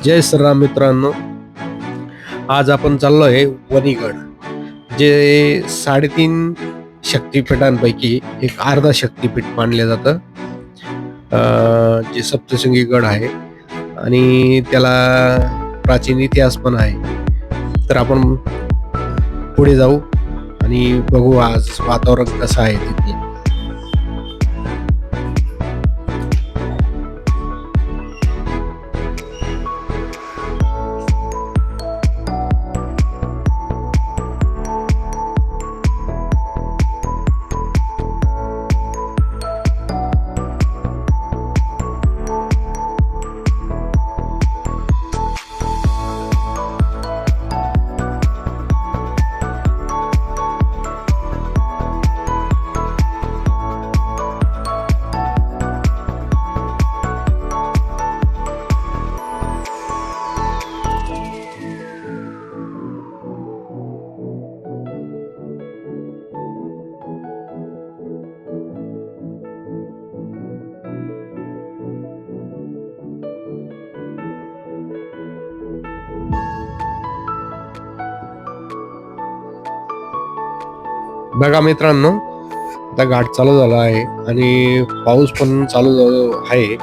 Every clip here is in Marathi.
जय श्रीराम मित्रांनो. आज आपण चाललोय वणीगड, जे 3.5 शक्तिपीठांपैकी एक अर्धा शक्तिपीठ मानलं जातं. जे सप्तशृंगी गड आहे आणि त्याला प्राचीन इतिहास पण आहे. तर आपण पुढे जाऊ आणि बघू आज वातावरण कसं आहे तिथे. बघा मित्रांनो, आता घाट चालू झाला आहे आणि पाऊस पण चालू आहे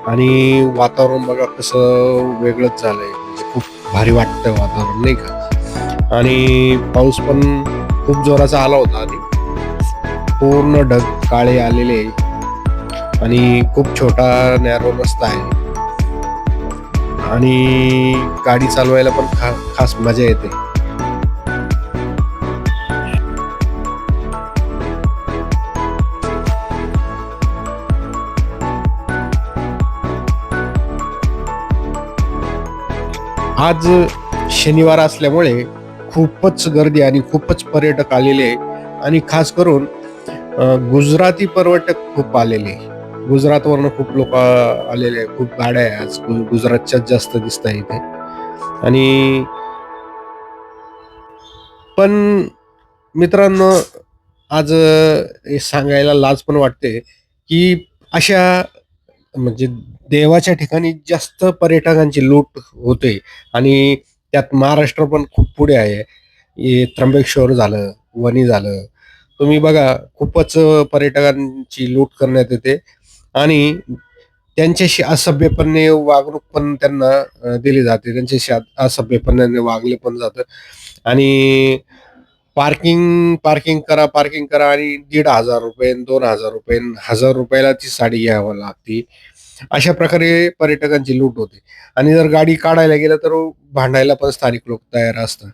आणि वातावरण बघा कसं वेगळंच झालंय. म्हणजे खूप भारी वाटतंय वातावरण, नाही का? आणि पाऊस पण खूप जोराचा आला होता आणि पूर्ण ढग काळे आलेले आणि खूप छोटा नॅरो रस्ता आहे आणि गाडी चालवायला पण खास मजा येते. आज शनिवार असल्यामुळे खूपच गर्दी आणि खूपच पर्यटक आलेले आहे आणि खास करून गुजराती पर्यटक खूप आलेले. गुजरातवरनं खूप लोक आलेले आहे. खूप गाड्या आहे आज गुजरातच्याच जास्त दिसत आहे इथे. आणि पण मित्रांनो, आज हे सांगायला लाज पण वाटते की अशा म्हणजे देवाच्या ठिकाणी जास्त पर्यटकांची लूट होते आणि त्यात महाराष्ट्र पण खूप पुढे आहे. हे त्र्यंबकेश्वर झालं, वणी झालं. तुम्ही बघा खूपच पर्यटकांची लूट करण्यात येते आणि त्यांच्याशी असभ्यपणे वागणूक पण त्यांना दिली जाते. त्यांच्याशी असभ्यपणाने वागले पण जातं आणि पार्किंग करा, पार्किंग करा आणि ₹1,500 ₹2,000 ₹1,000 ती साडी घ्यावी लागते. अशा प्रकारे पर्यटकांची लूट होते आणि जर गाडी काढायला गेलं तर भांडायला पण स्थानिक लोक तयार असतात.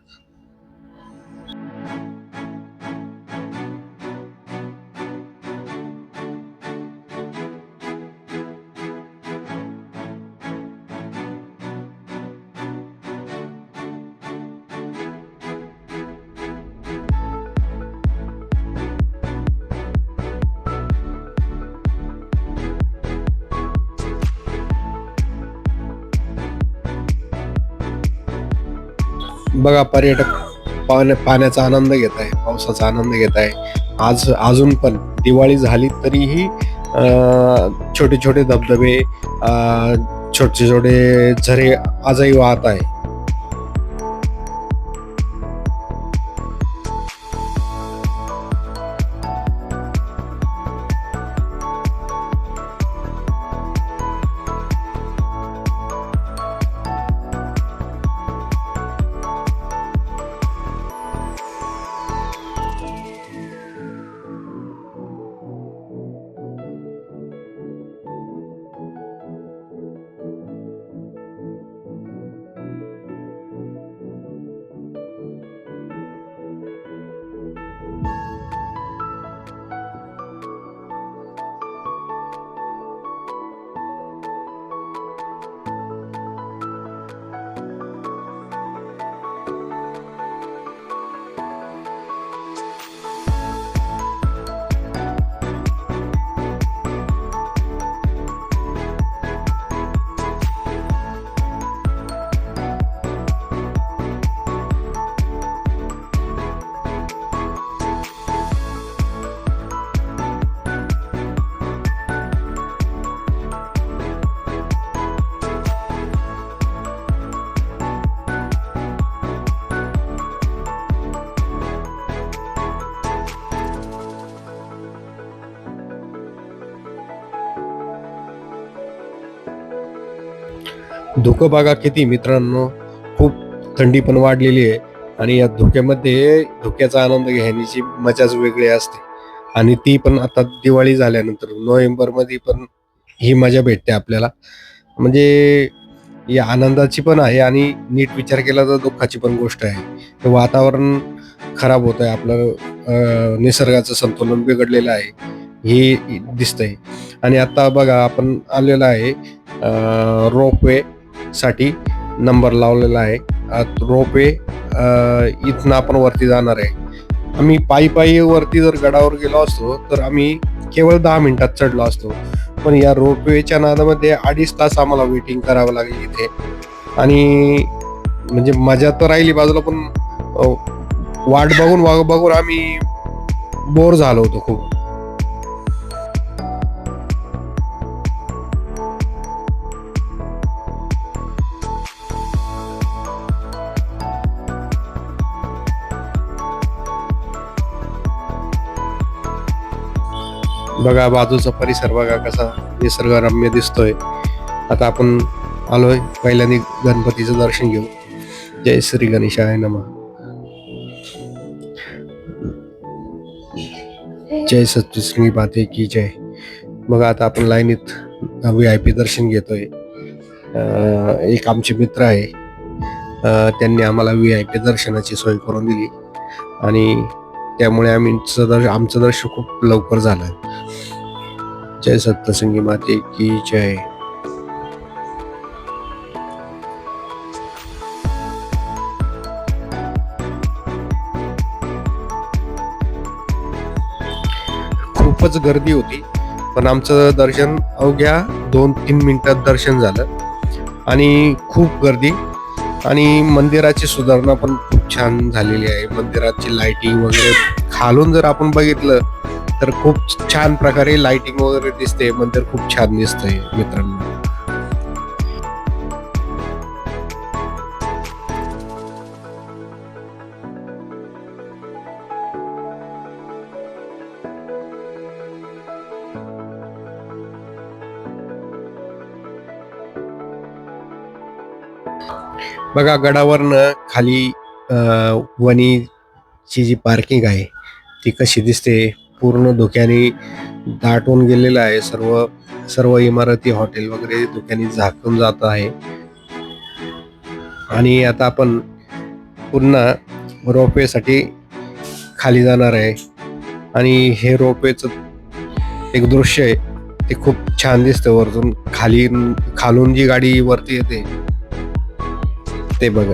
बघा पर्यटक पाण्याचा आनंद घेत आहे, पावसाचा आनंद घेत आहे. आज अजून पण दिवाळी झाली तरीही छोटे छोटे धबधबे, छोटे छोटे झरे आजही वाहत आहे. धुकं बघा किती मित्रांनो, खूप थंडी पण वाढलेली आहे आणि या धुक्यामध्ये धुक्याचा आनंद घेण्याची मजाच वेगळी असते आणि ती पण आता दिवाळी झाल्यानंतर नोव्हेंबरमध्ये पण ही मजा भेटते आपल्याला. म्हणजे या आनंदाची पण आहे आणि नीट विचार केला तर दुःखाची पण गोष्ट आहे. हे वातावरण खराब होत आहे आपलं, निसर्गाचं संतुलन बिघडलेलं आहे हे दिसतंय. आणि आता बघा आपण आलेलो आहे रोपवे साठी नंबर लावलेला आहे. रोपवे इथनं आपण वरती जाणार आहे. आम्ही पायी वरती जर गडावर गेलो असतो तर आम्ही केवळ 10 मिनिटात चढलो असतो. पण या रोपवेच्या नादामध्ये 2.5 तास आम्हाला वेटिंग करावं लागली इथे आणि म्हणजे मजा तर राहिली बाजूला, पण वाट बघून बघून आम्ही बोर झालो होतो खूप. बघा बाजूचा परिसर बघा कसा निसर्गरम्य दिसतोय. आता आपण आलोय पहिल्यांदा गणपतीचं दर्शन घेऊ. जय श्री गणेशाय नमः. जय सत्यश्री माते की जय. बघा आता आपण लाईनीत VIP दर्शन घेतोय. एक आमचे मित्र आहे, त्यांनी आम्हाला VIP दर्शनाची सोय करून दिली आणि त्यामुळे आमचं दर्शन खूप लवकर झालं. जय सत्यसंगी माते की जय. खूपच गर्दी होती पण आमचं दर्शन अवघ्या 2-3 मिनिटात दर्शन झालं आणि खूप गर्दी आणि मंदिराची सुधारणा पण खूप छान झालेली आहे. मंदिराची लाइटिंग वगैरे खालून जर आपण बघितलं तर खूप छान प्रकारे लाइटिंग वगैरे दिसते. मंदिर खूप छान दिसतंय मित्रांनो. बघा गडावरनं खाली वणीची जी पार्किंग आहे ती कशी दिसते. पूर्ण धुक्याने दाटून गेलेलं आहे. सर्व सर्व इमारती, हॉटेल वगैरे धुक्याने झाकून जात आहे. आणि आता आपण पुन्हा रोपवेसाठी खाली जाणार आहे आणि हे रोपवेचं एक दृश्य आहे ते खूप छान दिसतं. वरतून खालून जी गाडी वरती येते ते बघा.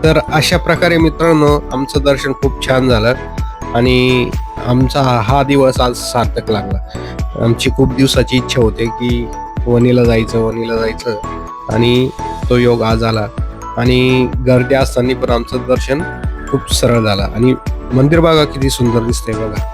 तर अशा प्रकारे मित्रांनो आमचं दर्शन खूप छान झालं आणि आमचा हा दिवस आज सार्थक लागला. आमची खूप दिवसाची इच्छा होती की वणीला जायचं आणि तो योग आज आला. आणि गर्दी असताना पण आमचं दर्शन खूप सरळ झालं आणि मंदिर बघा किती सुंदर दिसतंय बघा.